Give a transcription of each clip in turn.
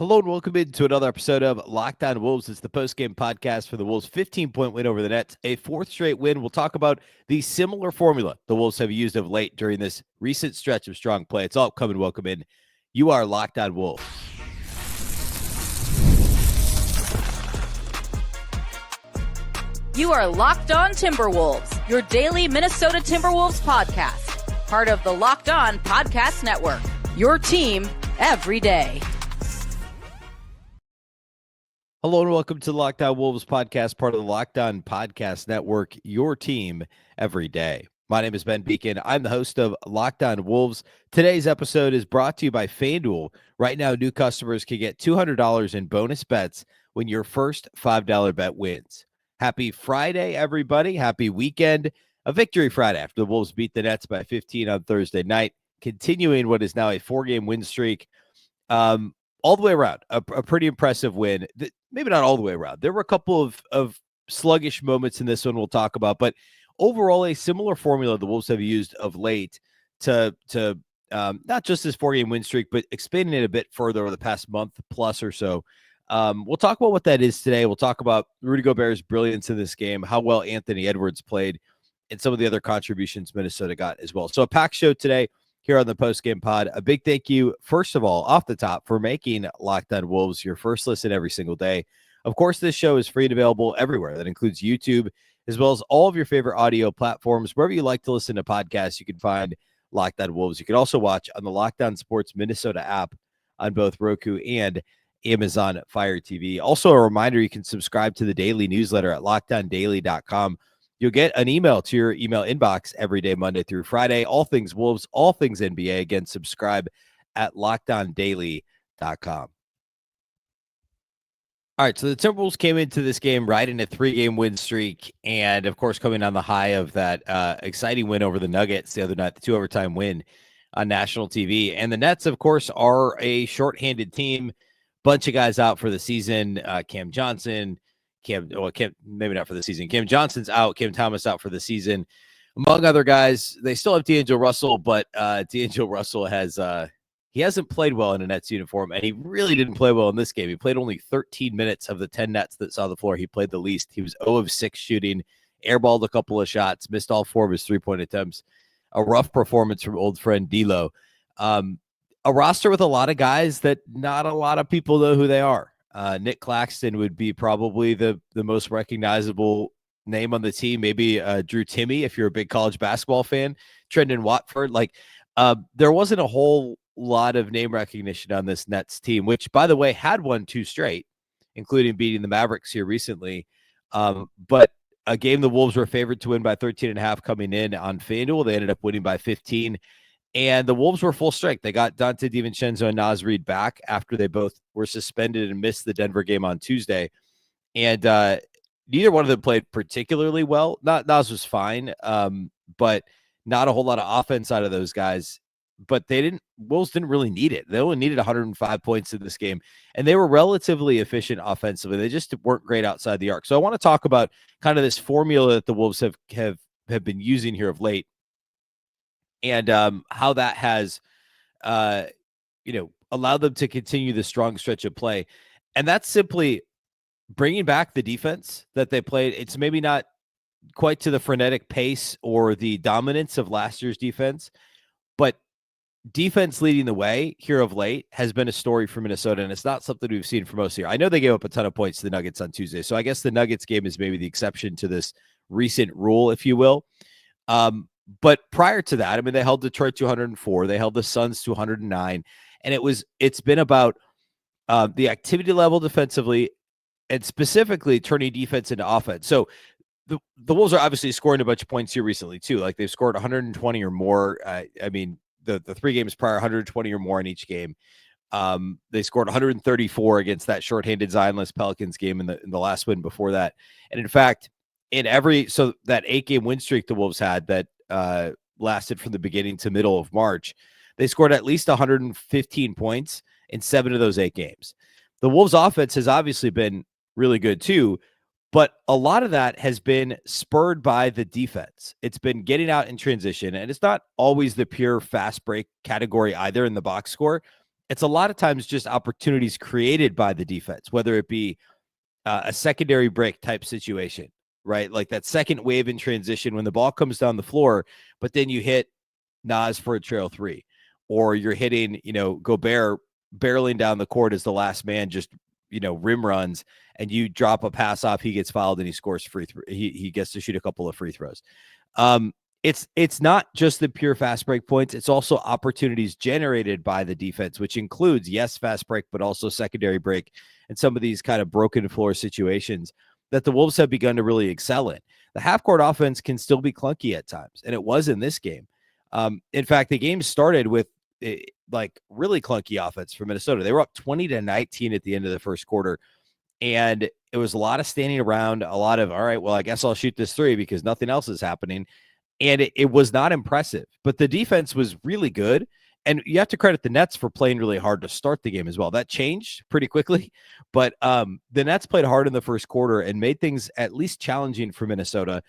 Hello and welcome into another episode of Locked On Wolves. It's the post-game podcast for the Wolves' 15-point win over the Nets, a fourth straight win. We'll talk about the similar formula the Wolves have used of late during this recent stretch of strong play. It's all coming. Welcome in. You are Locked On Wolves. You are Locked On Timberwolves, your daily Minnesota Timberwolves podcast. Part of the Locked On Podcast Network, your team every day. Hello and welcome to the Locked On Wolves podcast, part of the Locked On Podcast Network, your team every day. My name is Beecken. I'm the host of Locked On Wolves. Today's episode is brought to you by FanDuel. Right now, new customers can get $200 in bonus bets when your first $5 bet wins. Happy Friday, everybody. Happy weekend. A victory Friday after the Wolves beat the Nets by 15 on Thursday night, continuing what is now a four-game win streak. All the way around, a pretty impressive win. Maybe not all the way around. There were a couple of sluggish moments in this one we'll talk about, but overall, a similar formula the Wolves have used of late to not just this four-game win streak, but expanding it a bit further over the past month plus or so. We'll talk about what that is today. We'll talk about Rudy Gobert's brilliance in this game, how well Anthony Edwards played, and some of the other contributions Minnesota got as well. So a packed show today here on the post-game pod. A big thank you, first of all, off the top, for making Locked On Wolves your first listen every single day. Of course, this show is free and available everywhere. That includes YouTube, as well as all of your favorite audio platforms. Wherever you like to listen to podcasts, you can find Locked On Wolves. You can also watch on the Locked On Sports Minnesota app on both Roku and Amazon Fire TV. Also, a reminder, you can subscribe to the daily newsletter at lockedondaily.com. You'll get an email to your email inbox every day, Monday through Friday. All things Wolves, all things NBA. Again, subscribe at lockedondaily.com. All right, so the Timberwolves came into this game riding a three-game win streak, and, of course, coming on the high of that exciting win over the Nuggets the other night, the two-overtime win on national TV. And the Nets, of course, are a shorthanded team. Bunch of guys out for the season. Cam Johnson, maybe not for the season. Cam Johnson's out. Cam Thomas out for the season, among other guys. They still have D'Angelo Russell, but D'Angelo Russell he hasn't played well in a Nets uniform, and he really didn't play well in this game. He played only 13 minutes of the 10 Nets that saw the floor. He played the least. He was 0 of 6 shooting, airballed a couple of shots, missed all 4 of his three-point attempts. A rough performance from old friend D'Lo. A roster with a lot of guys that not a lot of people know who they are. Nick Claxton would be probably the most recognizable name on the team. Maybe Drew Timme, if you're a big college basketball fan. Trendon Watford. There wasn't a whole lot of name recognition on this Nets team, which, by the way, had won 2 straight, including beating the Mavericks here recently. But a game the Wolves were favored to win by 13.5 coming in on FanDuel. They ended up winning by 15. And the Wolves were full strength. They got Dante DiVincenzo and Naz Reid back after they both were suspended and missed the Denver game on Tuesday. And neither one of them played particularly well. Naz was fine, but not a whole lot of offense out of those guys. But Wolves didn't really need it. They only needed 105 points in this game, and they were relatively efficient offensively. They just weren't great outside the arc. So I want to talk about kind of this formula that the Wolves have been using here of late, and how that has, allowed them to continue the strong stretch of play. And that's simply bringing back the defense that they played. It's maybe not quite to the frenetic pace or the dominance of last year's defense, but defense leading the way here of late has been a story for Minnesota, and it's not something we've seen for most year. I know they gave up a ton of points to the Nuggets on Tuesday, so I guess the Nuggets game is maybe the exception to this recent rule, if you will. But prior to that, I mean, they held Detroit to 104. They held the Suns to 109. And it's been about the activity level defensively and specifically turning defense into offense. So the Wolves are obviously scoring a bunch of points here recently, too. Like, they've scored 120 or more. The 3 games prior, 120 or more in each game. They scored 134 against that shorthanded Zionless Pelicans game in the last win before that. And in fact, so that 8-game win streak the Wolves had that lasted from the beginning to middle of March, they scored at least 115 points in 7 of those 8 games. The Wolves offense has obviously been really good too, but a lot of that has been spurred by the defense. It's been getting out in transition, and it's not always the pure fast break category either in the box score. it's a lot of times just opportunities created by the defense, whether it be a secondary break type situation, right? Like that second wave in transition when the ball comes down the floor, but then you hit Nas for a trail three, or you're hitting, Gobert barreling down the court as the last man, just, rim runs, and you drop a pass off, he gets fouled and he scores free throw. He gets to shoot a couple of free throws. It's not just the pure fast break points. It's also opportunities generated by the defense, which includes, yes, fast break, but also secondary break and some of these kind of broken floor situations that the Wolves have begun to really excel in. The half court offense can still be clunky at times, and it was in this game. In fact, the game started with like really clunky offense for Minnesota. They were up 20-19 at the end of the first quarter, and it was a lot of standing around, a lot of, all right, well, I guess I'll shoot this three because nothing else is happening. And it was not impressive, but the defense was really good. And you have to credit the Nets for playing really hard to start the game as well. That changed pretty quickly, but the Nets played hard in the first quarter and made things at least challenging for Minnesota.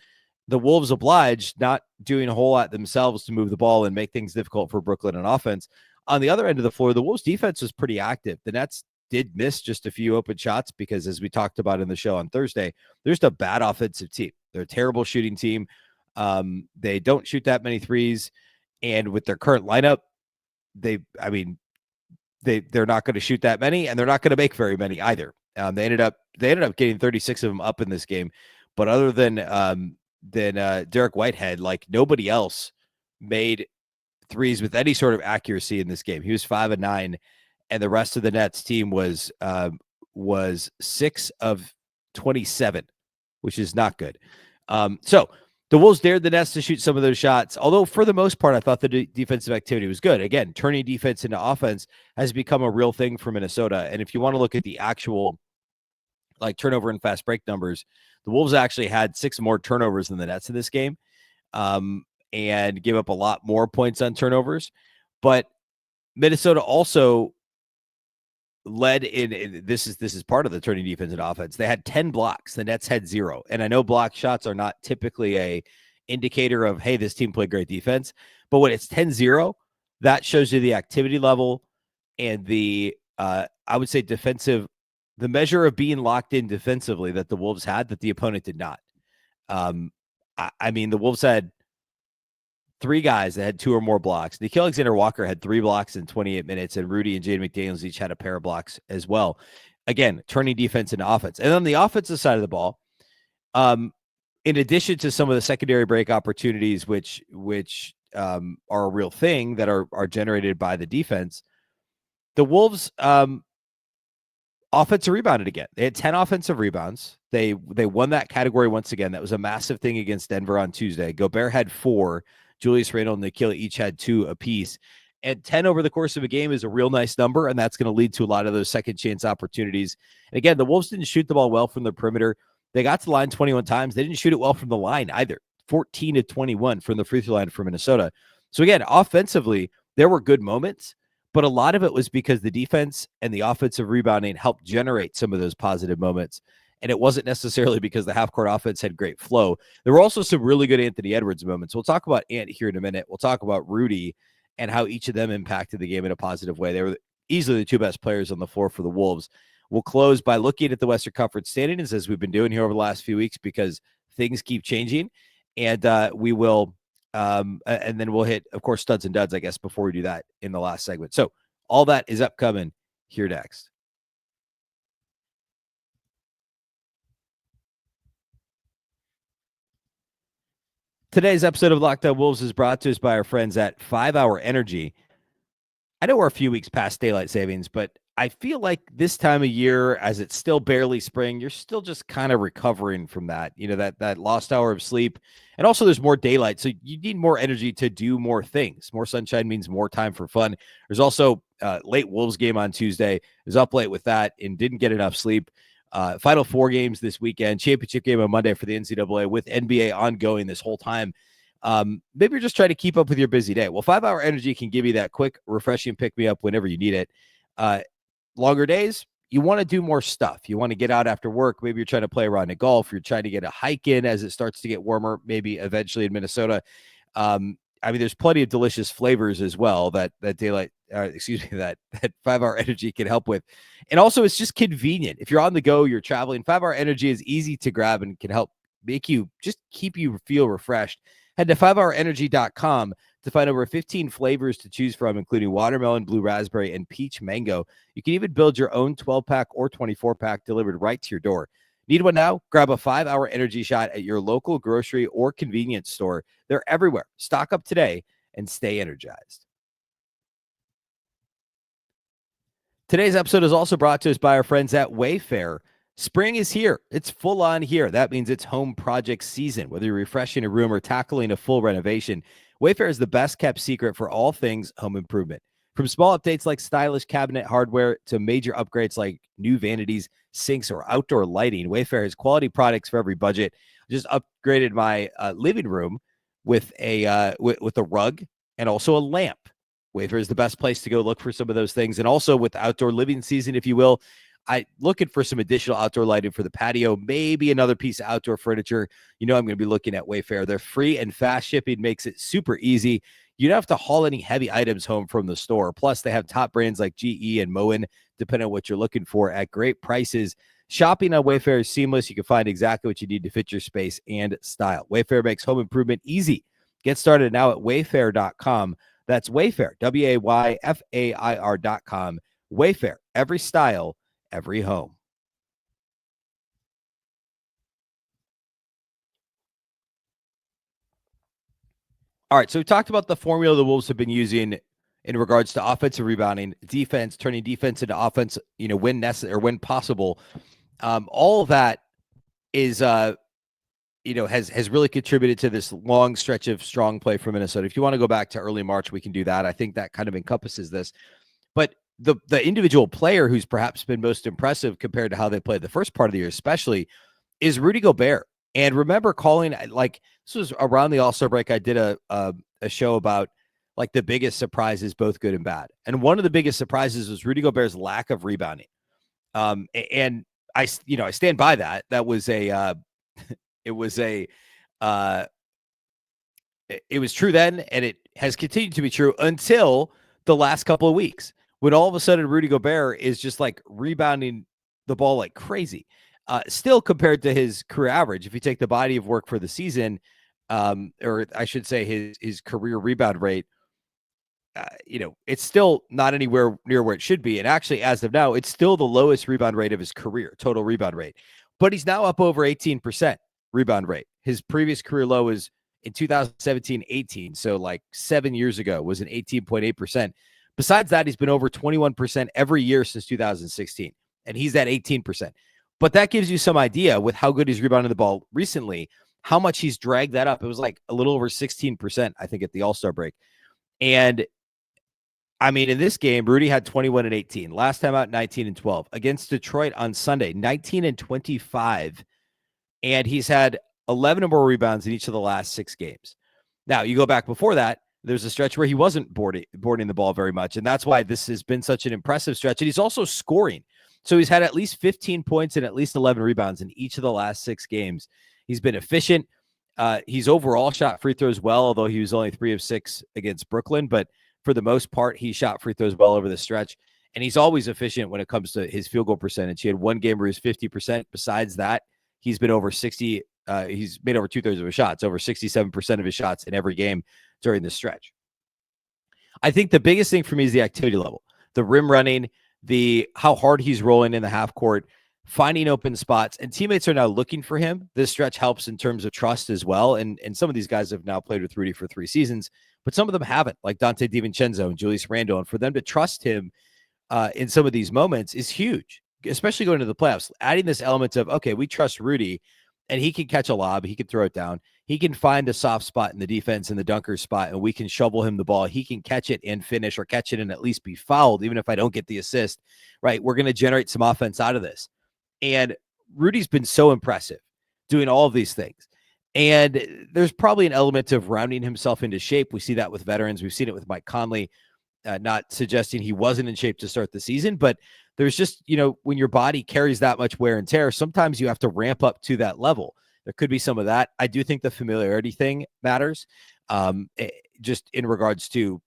The Wolves obliged, not doing a whole lot themselves to move the ball and make things difficult for Brooklyn on offense. On the other end of the floor, the Wolves defense was pretty active. The Nets did miss just a few open shots because, as we talked about in the show on Thursday, they're just a bad offensive team. They're a terrible shooting team. They don't shoot that many threes, and with their current lineup, they're not going to shoot that many, and they're not going to make very many either. They ended up getting 36 of them up in this game, but other than Derek Whitehead, like nobody else made threes with any sort of accuracy in this game. He was 5 of 9, and the rest of the Nets team was 6 of 27, which is not good. So the Wolves dared the Nets to shoot some of those shots, although for the most part, I thought the defensive activity was good. Again, turning defense into offense has become a real thing for Minnesota. And if you want to look at the actual like turnover and fast break numbers, the Wolves actually had 6 more turnovers than the Nets in this game, and gave up a lot more points on turnovers. But Minnesota also led in this is part of the turning defense and offense. They had 10 blocks. The Nets had 0. And I know block shots are not typically a indicator of, hey, this team played great defense. But when it's 10-0, that shows you the activity level and the, I would say the measure of being locked in defensively that the Wolves had that the opponent did not. I mean, the Wolves had 3 guys that had 2 or more blocks. Nickeil Alexander-Walker had 3 blocks in 28 minutes, and Rudy and Jaden McDaniels each had a pair of blocks as well. Again, turning defense into offense. And on the offensive side of the ball, in addition to some of the secondary break opportunities, which are a real thing that are generated by the defense, the Wolves offensive rebounded again. They had 10 offensive rebounds. They won that category once again. That was a massive thing against Denver on Tuesday. Gobert had 4. Julius, Randle, and Nickeil each had 2 apiece. And 10 over the course of a game is a real nice number, and that's going to lead to a lot of those second chance opportunities. And again, the Wolves didn't shoot the ball well from the perimeter. They got to the line 21 times. They didn't shoot it well from the line either. 14 to 21 from the free throw line for Minnesota. So again, offensively, there were good moments, but a lot of it was because the defense and the offensive rebounding helped generate some of those positive moments. And it wasn't necessarily because the half-court offense had great flow. There were also some really good Anthony Edwards moments. We'll talk about Ant here in a minute. We'll talk about Rudy and how each of them impacted the game in a positive way. They were easily the 2 best players on the floor for the Wolves. We'll close by looking at the Western Conference standings, as we've been doing here over the last few weeks, because things keep changing. And we will and then we'll hit, of course, studs and duds, I guess, before we do that in the last segment. So all that is upcoming here next. Today's episode of Locked On Wolves is brought to us by our friends at 5 Hour Energy. I know we're a few weeks past daylight savings, but I feel like this time of year, as it's still barely spring, you're still just kind of recovering from that, that lost hour of sleep. And also there's more daylight, so you need more energy to do more things. More sunshine means more time for fun. There's also a late Wolves game on Tuesday. I was up late with that and didn't get enough sleep. Final 4 games this weekend, championship game on Monday for the NCAA with NBA ongoing this whole time. Maybe you're just trying to keep up with your busy day. Well, 5 Hour Energy can give you that quick, refreshing pick-me-up whenever you need it. Longer days, you want to do more stuff. You want to get out after work. Maybe you're trying to play around at golf. You're trying to get a hike in as it starts to get warmer, maybe eventually in Minnesota. I mean, there's plenty of delicious flavors as well that that 5-Hour Energy can help with. And also, it's just convenient. If you're on the go, you're traveling, 5-Hour Energy is easy to grab and can help keep you feel refreshed. Head to 5hourenergy.com to find over 15 flavors to choose from, including watermelon, blue raspberry, and peach mango. You can even build your own 12-pack or 24-pack delivered right to your door. Need one now? Grab a 5-Hour Energy shot at your local grocery or convenience store. They're everywhere. Stock up today and stay energized. Today's episode is also brought to us by our friends at Wayfair. Spring is here. It's full on here. That means it's home project season. Whether you're refreshing a room or tackling a full renovation, Wayfair is the best kept secret for all things home improvement. From small updates like stylish cabinet hardware to major upgrades like new vanities, sinks, or outdoor lighting, Wayfair has quality products for every budget. I just upgraded my living room with a rug and also a lamp. Wayfair is the best place to go look for some of those things. And also with outdoor living season, if you will, I looking for some additional outdoor lighting for the patio, maybe another piece of outdoor furniture. I'm going to be looking at Wayfair. Their free and fast shipping makes it super easy. You don't have to haul any heavy items home from the store. Plus, they have top brands like GE and Moen, depending on what you're looking for, at great prices. Shopping on Wayfair is seamless. You can find exactly what you need to fit your space and style. Wayfair makes home improvement easy. Get started now at wayfair.com. That's Wayfair, WAYFAIR.com. Wayfair, every style, every home. All right, so we talked about the formula the Wolves have been using in regards to offensive rebounding, defense, turning defense into offense, when necessary or when possible. All of that is, has really contributed to this long stretch of strong play for Minnesota. If you want to go back to early March, we can do that. I think that kind of encompasses this. But the individual player who's perhaps been most impressive compared to how they played the first part of the year, especially, is Rudy Gobert. And remember calling, like, this was around the All-Star break. I did a show about like the biggest surprises, both good and bad. And one of the biggest surprises was Rudy Gobert's lack of rebounding. And I stand by that. That was it was true then, and it has continued to be true until the last couple of weeks, when all of a sudden Rudy Gobert is just like rebounding the ball like crazy. Still, compared to his career average, if you take the body of work for the season, or I should say his career rebound rate, it's still not anywhere near where it should be. And actually, as of now, it's still the lowest rebound rate of his career, total rebound rate. But he's now up over 18% rebound rate. His previous career low was in 2017-18. So like 7 years ago was an 18.8%. Besides that, he's been over 21% every year since 2016. And he's at 18%. But that gives you some idea with how good he's rebounding the ball recently, how much he's dragged that up. It was like a little over 16%, I think, at the All-Star break. And I mean, in this game, Rudy had 21 and 18. Last time out, 19 and 12. Against Detroit on Sunday, 19 and 25. And he's had 11 or more rebounds in each of the last 6 games. Now, you go back before that, there's a stretch where he wasn't boarding the ball very much. And that's why this has been such an impressive stretch. And he's also scoring. So he's had at least 15 points and at least 11 rebounds in each of the last 6 games. He's been efficient. He's overall shot free throws well, although he was only 3 of 6 against Brooklyn. But for the most part, he shot free throws well over the stretch. And he's always efficient when it comes to his field goal percentage. He had one game where he was 50%. Besides that, he's been over 60. He's made over 2/3 of his shots, over 67% of his shots in every game during this stretch. I think the biggest thing for me is the activity level, the rim running, how hard he's rolling in the half court, finding open spots, and teammates are now looking for him. This stretch helps in terms of trust as well. And some of these guys have now played with Rudy for 3 seasons, but some of them haven't, like Dante DiVincenzo and Julius Randle. And for them to trust him in some of these moments is huge, especially going to the playoffs. Adding this element of, okay, we trust Rudy, and he can catch a lob, he can throw it down, he can find a soft spot in the defense in the dunker spot, and we can shovel him the ball. He can catch it and finish, or catch it and at least be fouled, even if I don't get the assist, right? We're going to generate some offense out of this. And Rudy's been so impressive doing all of these things. And there's probably an element of rounding himself into shape. We see that with veterans. We've seen it with Mike Conley, not suggesting he wasn't in shape to start the season, but there's just, when your body carries that much wear and tear, sometimes you have to ramp up to that level. There could be some of that. I do think the familiarity thing matters. just in regards to,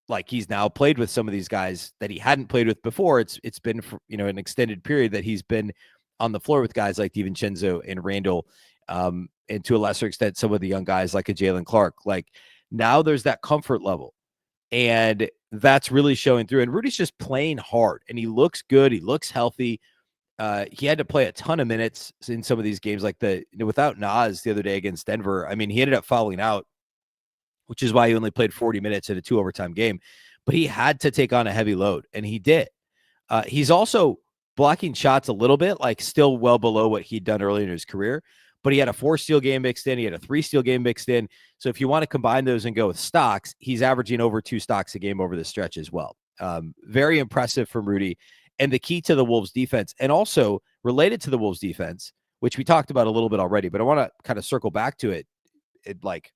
like, he's now played with some of these guys that he hadn't played with before. It's been for, an extended period that he's been on the floor with guys like DiVincenzo and Randle, and to a lesser extent, some of the young guys like a Jalen Clark. Like, now there's that comfort level, and that's really showing through. And Rudy's just playing hard, and he looks good. He looks healthy. He had to play a ton of minutes in some of these games, like without Nas the other day against Denver. I mean, he ended up fouling out, which is why he only played 40 minutes in a 2 overtime game. But he had to take on a heavy load, and he did. He's also blocking shots a little bit, like still well below what he'd done earlier in his career. But he had a 4-steal game mixed in. He had a 3-steal game mixed in. So if you want to combine those and go with stocks, he's averaging over 2 stocks a game over the stretch as well. Very impressive from Rudy. And the key to the Wolves defense, and also related to the Wolves defense, which we talked about a little bit already, but I want to kind of circle back to it, like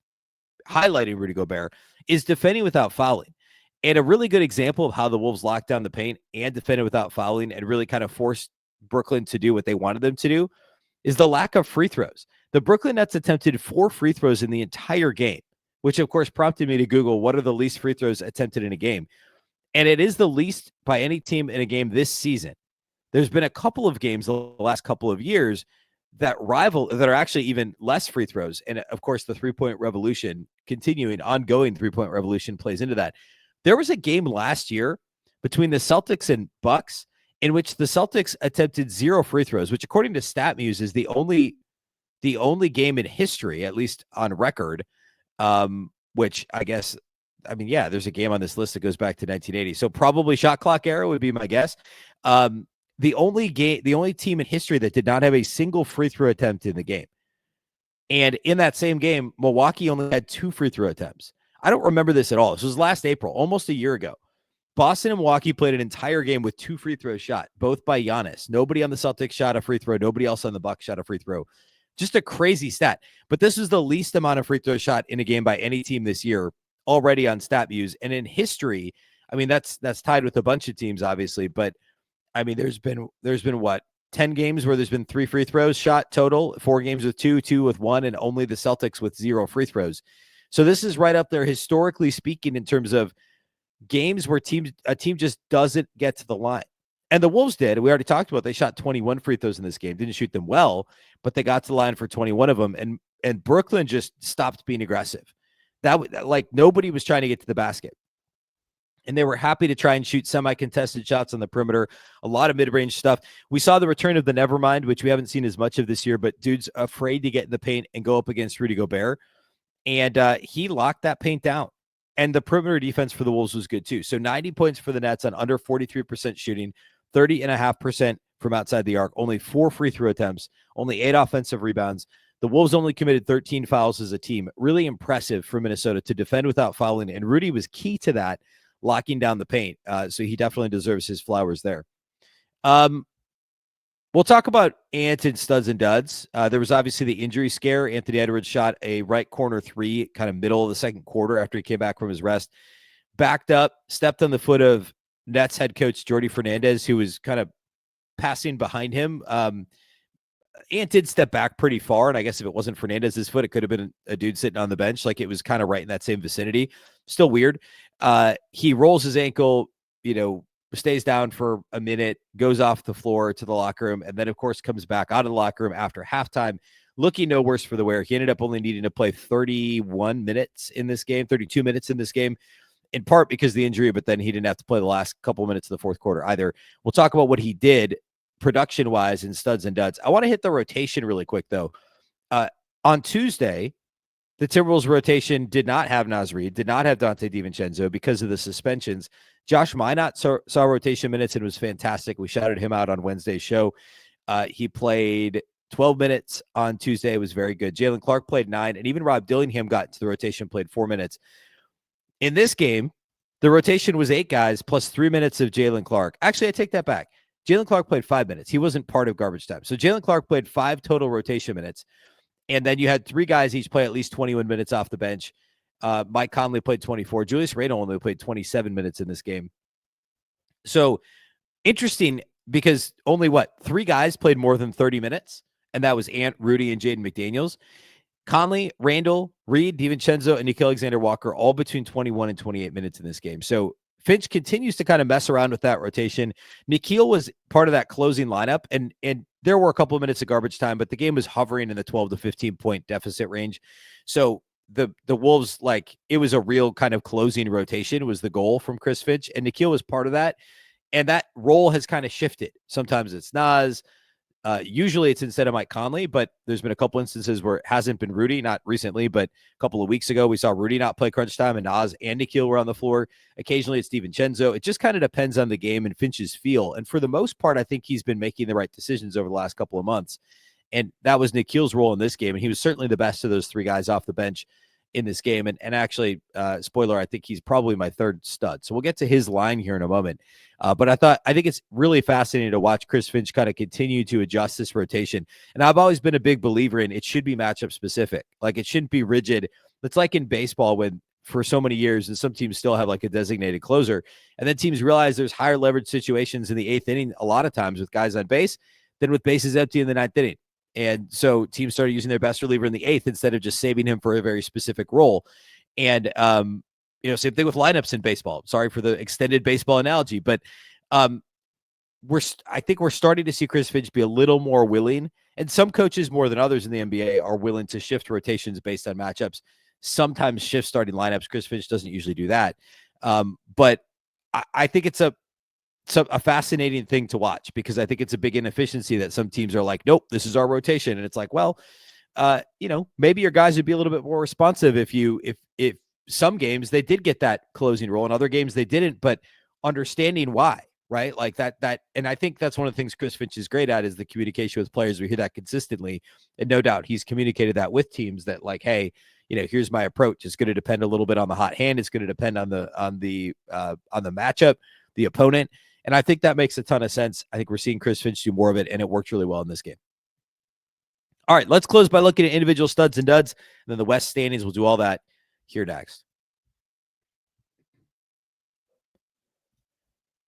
highlighting Rudy Gobert, is defending without fouling. And a really good example of how the Wolves locked down the paint and defended without fouling and really kind of forced Brooklyn to do what they wanted them to do is the lack of free throws. The Brooklyn Nets attempted 4 free throws in the entire game, which of course prompted me to Google what are the least free throws attempted in a game. And it is the least by any team in a game this season. There's been a couple of games the last couple of years that are actually even less free throws. And of course, the three-point revolution, ongoing three-point revolution plays into that. There was a game last year between the Celtics and Bucks in which the Celtics attempted 0 free throws, which according to StatMuse is the only game in history, at least on record, which I guess, there's a game on this list that goes back to 1980. So probably shot clock era would be my guess. The only team in history that did not have a single free throw attempt in the game. And in that same game, Milwaukee only had 2 free throw attempts. I don't remember this at all. This was last April, almost a year ago. Boston and Milwaukee played an entire game with 2 free throws shot, both by Giannis. Nobody on the Celtics shot a free throw. Nobody else on the Bucks shot a free throw. Just a crazy stat. But this is the least amount of free throw shot in a game by any team this year, already on StatMuse. And in history, that's tied with a bunch of teams, obviously. But there's been what, 10 games where there's been 3 free throws shot total, 4 games with 2, 2 with 1, and only the Celtics with 0 free throws. So this is right up there, historically speaking, in terms of games where a team just doesn't get to the line. And the Wolves did. We already talked about, they shot 21 free throws in this game. Didn't shoot them well, but they got to the line for 21 of them. And Brooklyn just stopped being aggressive. Like, nobody was trying to get to the basket. And they were happy to try and shoot semi-contested shots on the perimeter, a lot of mid-range stuff. We saw the return of the Nevermind, which we haven't seen as much of this year, but dude's afraid to get in the paint and go up against Rudy Gobert. And he locked that paint down. And the perimeter defense for the Wolves was good too. So 90 points for the Nets on under 43% shooting, 30.5% from outside the arc, only 4 free throw attempts, only 8 offensive rebounds. The Wolves only committed 13 fouls as a team. Really impressive for Minnesota to defend without fouling. And Rudy was key to that, locking down the paint. So he definitely deserves his flowers there. We'll talk about Ant and studs and duds. There was obviously the injury scare. Anthony Edwards shot a right corner 3, kind of middle of the second quarter after he came back from his rest. Backed up, stepped on the foot of Nets head coach Jordi Fernandez, who was kind of passing behind him. Ant did step back pretty far, and I guess if it wasn't Fernandez's foot, it could have been a dude sitting on the bench. Like, it was kind of right in that same vicinity. Still weird. He rolls his ankle, stays down for a minute, goes off the floor to the locker room, and then, of course, comes back out of the locker room after halftime, looking no worse for the wear. He ended up only needing to play 31 minutes in this game, 32 minutes in this game, in part because of the injury, but then he didn't have to play the last couple minutes of the fourth quarter either. We'll talk about what he did production-wise in studs and duds. I want to hit the rotation really quick, though. On Tuesday, the Timberwolves rotation did not have Naz Reid, did not have Dante DiVincenzo because of the suspensions. Josh Minot saw rotation minutes and was fantastic. We shouted him out on Wednesday's show. He played 12 minutes on Tuesday. It was very good. Jalen Clark played 9, and even Rob Dillingham got to the rotation, played 4 minutes. In this game, the rotation was 8 guys plus 3 minutes of Jalen Clark. Actually, I take that back. Jalen Clark played 5 minutes. He wasn't part of garbage time. So Jalen Clark played 5 total rotation minutes. And then you had 3 guys each play at least 21 minutes off the bench. Mike Conley played 24. Julius Randle only played 27 minutes in this game. So interesting, because only 3 guys played more than 30 minutes, and that was Ant, Rudy, and Jaden McDaniels. Conley, Randle, Reid, DiVincenzo, and Nickeil Alexander-Walker all between 21 and 28 minutes in this game. So Finch continues to kind of mess around with that rotation. Nickeil was part of that closing lineup, and there were a couple of minutes of garbage time, but the game was hovering in the 12 to 15 point deficit range. So the Wolves, like, it was a real kind of closing rotation was the goal from Chris Finch, and Nickeil was part of that. And that role has kind of shifted. Sometimes it's Naz. Usually it's instead of Mike Conley, but there's been a couple instances where it hasn't been Rudy, not recently, but a couple of weeks ago, we saw Rudy not play crunch time, and Naz and Nickeil were on the floor. Occasionally it's DiVincenzo. It just kind of depends on the game and Finch's feel. And for the most part, I think he's been making the right decisions over the last couple of months. And that was Nickeil's role in this game. And he was certainly the best of those three guys off the bench in this game. And actually, spoiler, I think he's probably my third stud. So we'll get to his line here in a moment. But I think it's really fascinating to watch Chris Finch kind of continue to adjust this rotation. And I've always been a big believer in it should be matchup specific. Like, it shouldn't be rigid. It's like in baseball when for so many years, and some teams still have like a designated closer. And then teams realize there's higher leverage situations in the eighth inning a lot of times with guys on base than with bases empty in the ninth inning. And so teams started using their best reliever in the eighth instead of just saving him for a very specific role. And, same thing with lineups in baseball. Sorry for the extended baseball analogy, but I think we're starting to see Chris Finch be a little more willing, and some coaches more than others in the NBA are willing to shift rotations based on matchups, sometimes shift starting lineups. Chris Finch doesn't usually do that. But I think it's a fascinating thing to watch, because I think it's a big inefficiency that some teams are like, nope, this is our rotation. And it's like, well, maybe your guys would be a little bit more responsive if some games they did get that closing role and other games they didn't, but understanding why, right? Like that, and I think that's one of the things Chris Finch is great at is the communication with players. We hear that consistently, and no doubt he's communicated that with teams that, like, hey, here's my approach. It's going to depend a little bit on the hot hand. It's going to depend on the matchup, the opponent. And I think that makes a ton of sense. I think we're seeing Chris Finch do more of it, and it worked really well in this game. All right, let's close by looking at individual studs and duds, and then the West standings. We'll do all that here next.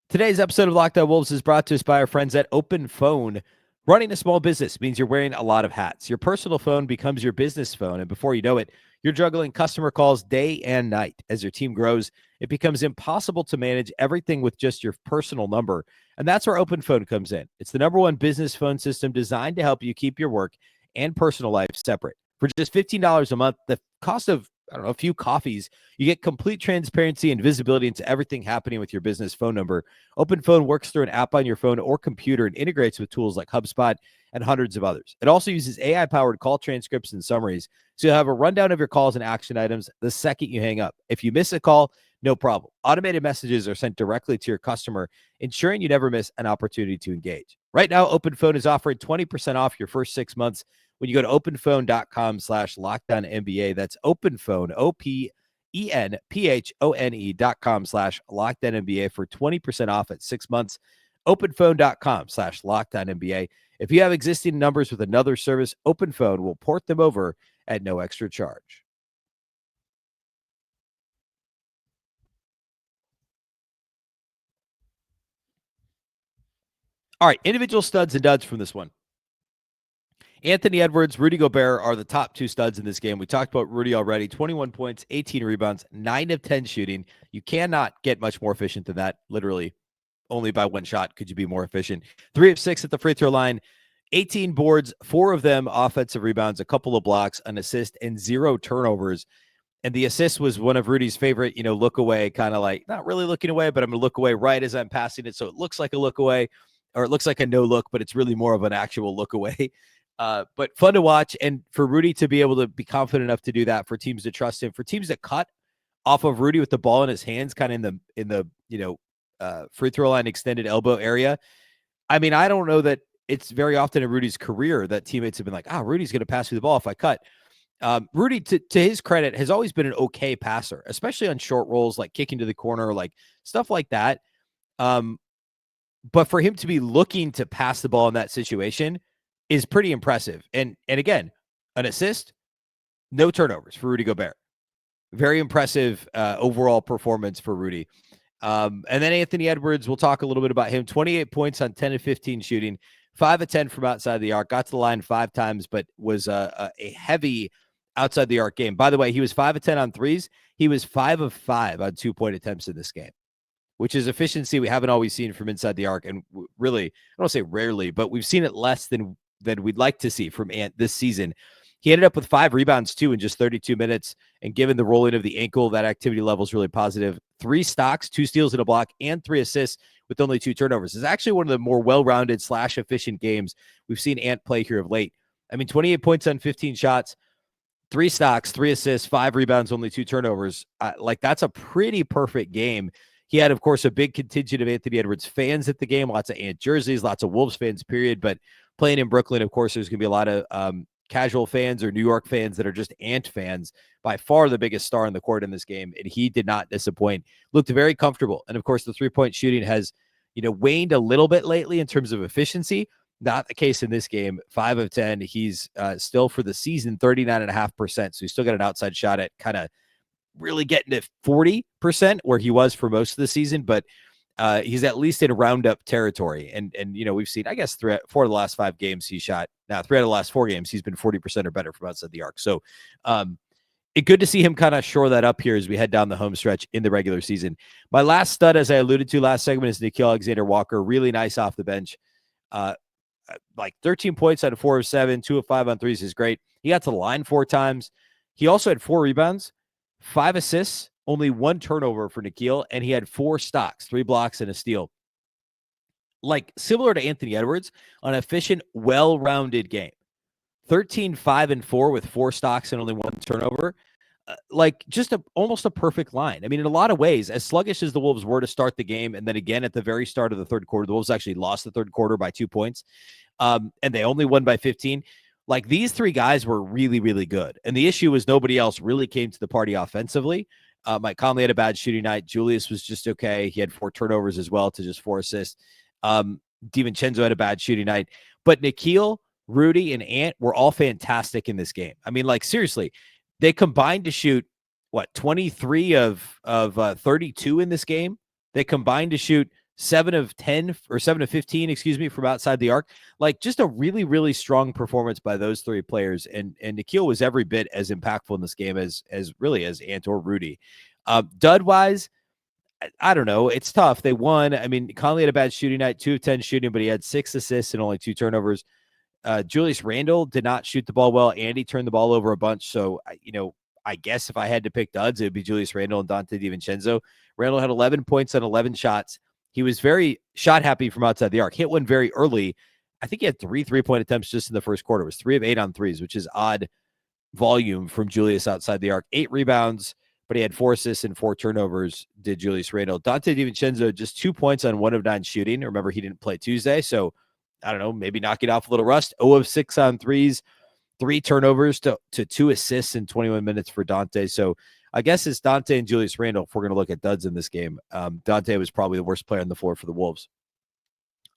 Today's episode of Locked On Wolves is brought to us by our friends at OpenPhone. Running a small business means you're wearing a lot of hats. Your personal phone becomes your business phone, and before you know it, you're juggling customer calls day and night. As your team grows, it becomes impossible to manage everything with just your personal number, and that's where OpenPhone comes in. It's the #1 business phone system designed to help you keep your work and personal life separate. For just $15 a month, the cost of a few coffees, you get complete transparency and visibility into everything happening with your business phone number. OpenPhone works through an app on your phone or computer and integrates with tools like HubSpot and hundreds of others. It also uses AI-powered call transcripts and summaries, so you'll have a rundown of your calls and action items the second you hang up. If you miss a call, no problem. Automated messages are sent directly to your customer, ensuring you never miss an opportunity to engage. Right now, OpenPhone is offering 20% off your first 6 months when you go to openphone.com/LockedOnNBA. That's OpenPhone, OpenPhone.com/LockedOnNBA for 20% off at 6 months. OpenPhone.com/LockedOnNBA. If you have existing numbers with another service, OpenPhone will port them over at no extra charge. All right, individual studs and duds from this one. Anthony Edwards, Rudy Gobert are the top two studs in this game. We talked about Rudy already. 21 points, 18 rebounds, 9 of 10 shooting. You cannot get much more efficient than that. Literally, only by one shot could you be more efficient. 3 of 6 at the free throw line, 18 boards, 4 of them offensive rebounds, a couple of blocks, an assist, and 0 turnovers. And the assist was one of Rudy's favorite, look away, kind of like, not really looking away, but I'm going to look away right as I'm passing it. So it looks like a look away, or it looks like a no look, but it's really more of an actual look away. But fun to watch, and for Rudy to be able to be confident enough to do that, for teams to trust him, for teams that cut off of Rudy with the ball in his hands, kind of in the free throw line extended elbow area. I mean, I don't know that it's very often in Rudy's career that teammates have been like, Rudy's going to pass me the ball if I cut. Rudy, to his credit, has always been an okay passer, especially on short rolls, like kicking to the corner, like stuff like that. But for him to be looking to pass the ball in that situation is pretty impressive. And again, an assist, no turnovers for Rudy Gobert. Very impressive overall performance for Rudy. And then Anthony Edwards, we'll talk a little bit about him. 28 points on 10 of 15 shooting, 5 of 10 from outside the arc. Got to the line 5 times, but was a heavy outside the arc game. By the way, he was 5 of 10 on threes. He was 5 of 5 on 2-point attempts in this game, which is efficiency we haven't always seen from inside the arc. And really, I don't say rarely, but we've seen it less than we'd like to see from Ant this season. He ended up with 5 rebounds, too, in just 32 minutes. And given the rolling of the ankle, that activity level is really positive. 3 stocks, 2 steals and a block, and 3 assists with only 2 turnovers. It's actually one of the more well-rounded / efficient games we've seen Ant play here of late. I mean, 28 points on 15 shots, 3 stocks, 3 assists, 5 rebounds, only 2 turnovers. That's a pretty perfect game. He had, of course, a big contingent of Anthony Edwards fans at the game, lots of Ant jerseys, lots of Wolves fans, period. But playing in Brooklyn, of course, there's going to be a lot of casual fans or New York fans that are just Ant fans. By far the biggest star on the court in this game, and he did not disappoint. Looked very comfortable. And, of course, the three-point shooting has, waned a little bit lately in terms of efficiency. Not the case in this game. 5 of 10. He's still for the season 39.5%. So he's still got an outside shot at kind of really getting to 40% where he was for most of the season, but he's at least in roundup territory. And we've seen, I guess, 4 of the last 5 games he shot. Now, 3 out of the last 4 games, he's been 40% or better from outside the arc. So it's good to see him kind of shore that up here as we head down the home stretch in the regular season. My last stud, as I alluded to last segment, is Nickeil Alexander-Walker. Really nice off the bench. 13 points out of 4 of 7, 2 of 5 on threes is great. He got to the line 4 times. He also had 4 rebounds, 5 assists, only 1 turnover for Nickeil, and he had 4 stocks, 3 blocks, and a steal. Similar to Anthony Edwards, an efficient, well-rounded game. 13, 5, and 4 with 4 stocks and only 1 turnover. Just almost a perfect line. I mean, in a lot of ways, as sluggish as the Wolves were to start the game, and then again at the very start of the third quarter, the Wolves actually lost the third quarter by 2 points, and they only won by 15. These 3 guys were really, really good. And the issue was nobody else really came to the party offensively. Mike Conley had a bad shooting night. Julius was just okay. He had 4 turnovers as well to just 4 assists. DiVincenzo had a bad shooting night. But Nickeil, Rudy, and Ant were all fantastic in this game. I mean, seriously, they combined to shoot, 23 of 32 in this game. They combined to shoot 7 of 10 or 7 of 15, from outside the arc. Just a really, really strong performance by those 3 players. And Nickeil was every bit as impactful in this game as Ant or Rudy. Dud wise, I don't know. It's tough. They won. I mean, Conley had a bad shooting night, 2 of 10 shooting, but he had 6 assists and only 2 turnovers. Julius Randle did not shoot the ball well. Andy turned the ball over a bunch. So, I guess if I had to pick duds, it would be Julius Randle and Dante DiVincenzo. Randle had 11 points on 11 shots. He was very shot happy from outside the arc. Hit one very early. I think he had 3 3-point attempts just in the first quarter. It was 3 of 8 on threes, which is odd volume from Julius outside the arc. 8 rebounds, but he had 4 assists and 4 turnovers, did Julius Randle. Dante DiVincenzo, just 2 points on 1 of 9 shooting. Remember, he didn't play Tuesday, so I don't know, maybe knocking off a little rust. 0 of 6 on threes, 3 turnovers to 2 assists in 21 minutes for Dante. So I guess it's Dante and Julius Randle if we're going to look at duds in this game. Dante was probably the worst player on the floor for the Wolves.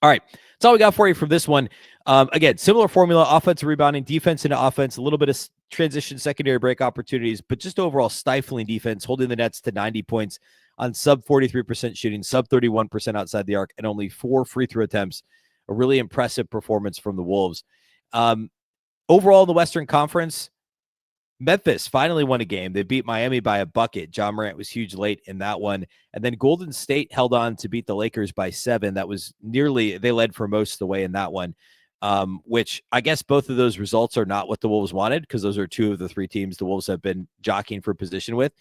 All right, that's all we got for you from this one. Again, similar formula, offensive rebounding, defense into offense, a little bit of transition secondary break opportunities, but just overall stifling defense, holding the Nets to 90 points on sub 43% shooting, sub 31% outside the arc, and only 4 free throw attempts. A really impressive performance from the Wolves. Overall, in the Western Conference, Memphis finally won a game. They beat Miami by a bucket. John Morant was huge late in that one. And then Golden State held on to beat the Lakers by 7. That was they led for most of the way in that one, which I guess both of those results are not what the Wolves wanted because those are 2 of the 3 teams the Wolves have been jockeying for position with.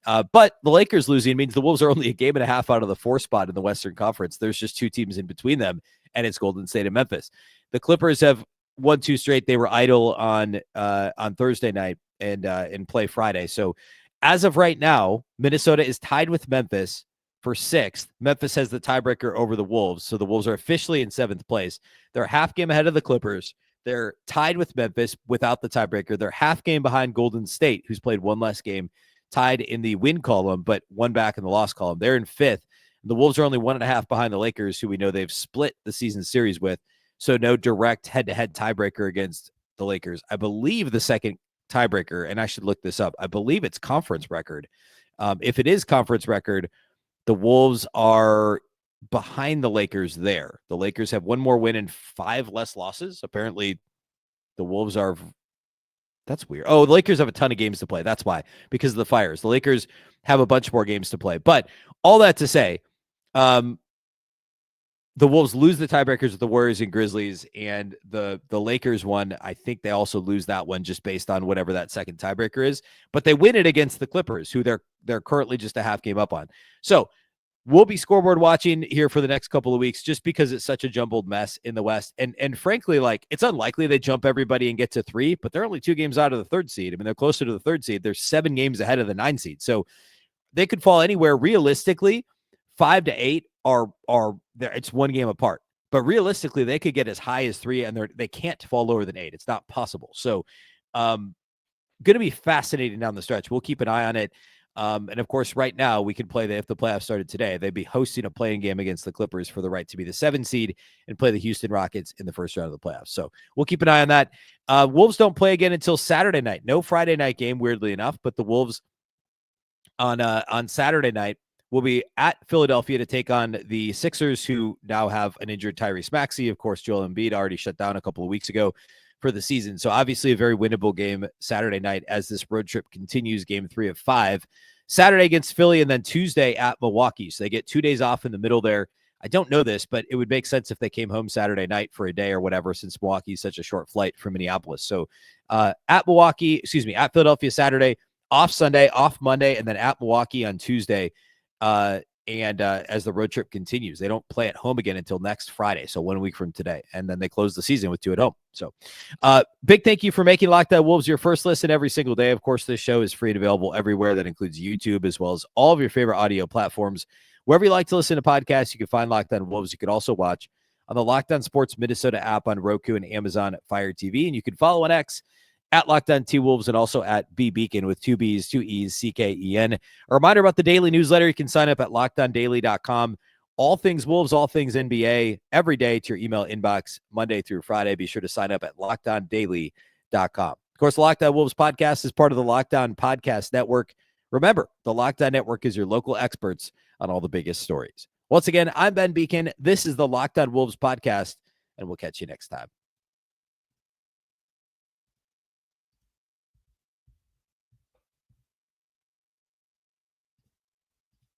But the Lakers losing means the Wolves are only a game and a half out of the 4 spot in the Western Conference. There's just 2 teams in between them, and it's Golden State and Memphis. The Clippers have won 2 straight. They were idle on Thursday night and play Friday. So as of right now, Minnesota is tied with Memphis for 6th. Memphis has the tiebreaker over the Wolves. So the Wolves are officially in 7th place. They're a half game ahead of the Clippers. They're tied with Memphis without the tiebreaker. They're half game behind Golden State, who's played 1 less game, tied in the win column, but 1 back in the loss column. They're in 5th. The Wolves are only 1.5 behind the Lakers, who we know they've split the season series with. So no direct head-to-head tiebreaker against the Lakers. I believe the second tiebreaker, and I should look this up, I believe it's conference record. If it is conference record, the Wolves are behind the Lakers there. The Lakers have 1 more win and 5 less losses. Apparently, the Wolves are That's weird. Oh, the Lakers have a ton of games to play. That's why, because of the fires. The Lakers have a bunch more games to play. But all that to say, the Wolves lose the tiebreakers with the Warriors and Grizzlies, and the Lakers one, I think they also lose that one just based on whatever that second tiebreaker is. But they win it against the Clippers, who they're currently just a half game up on. So we'll be scoreboard watching here for the next couple of weeks just because it's such a jumbled mess in the West. And frankly, like, it's unlikely they jump everybody and get to 3, but they're only 2 games out of the 3rd seed. I mean, they're closer to the 3rd seed. They're 7 games ahead of the 9 seed. So they could fall anywhere. Realistically, 5 to 8 are there. It's 1 game apart. But realistically, they could get as high as 3, and they can't fall lower than 8. It's not possible. So going to be fascinating down the stretch. We'll keep an eye on it. And of course, right now we can play if the playoffs started today, they'd be hosting a playing game against the Clippers for the right to be the 7 seed and play the Houston Rockets in the first round of the playoffs. So we'll keep an eye on that. Wolves don't play again until Saturday night. No Friday night game, weirdly enough, but the Wolves on Saturday night will be at Philadelphia to take on the Sixers, who now have an injured Tyrese Maxey. Of course, Joel Embiid already shut down a couple of weeks ago for the season. So obviously a very winnable game Saturday night as this road trip continues, game 3 of 5. Saturday against Philly, and then Tuesday at Milwaukee. So they get 2 days off in the middle there. I don't know this, but it would make sense if they came home Saturday night for a day or whatever, since Milwaukee is such a short flight from Minneapolis. So at Philadelphia Saturday, off Sunday, off Monday, and then at Milwaukee on Tuesday. As the road trip continues, they don't play at home again until next Friday. So 1 week from today. And then they close the season with 2 at home. So big thank you for making Locked On Wolves your first listen every single day. Of course, this show is free and available everywhere. That includes YouTube, as well as all of your favorite audio platforms. Wherever you like to listen to podcasts, you can find Locked On Wolves. You can also watch on the Locked On Sports Minnesota app on Roku and Amazon Fire TV. And you can follow on X at Locked On T-Wolves, and also at Beecken with 2 B's, 2 E's, CKEN. A reminder about the daily newsletter. You can sign up at LockedOnDaily.com. All things Wolves, all things NBA, every day to your email inbox, Monday through Friday. Be sure to sign up at LockedOnDaily.com. Of course, the Locked On Wolves podcast is part of the Locked On Podcast Network. Remember, the Locked On Network is your local experts on all the biggest stories. Once again, I'm Ben Beecken. This is the Locked On Wolves podcast, and we'll catch you next time.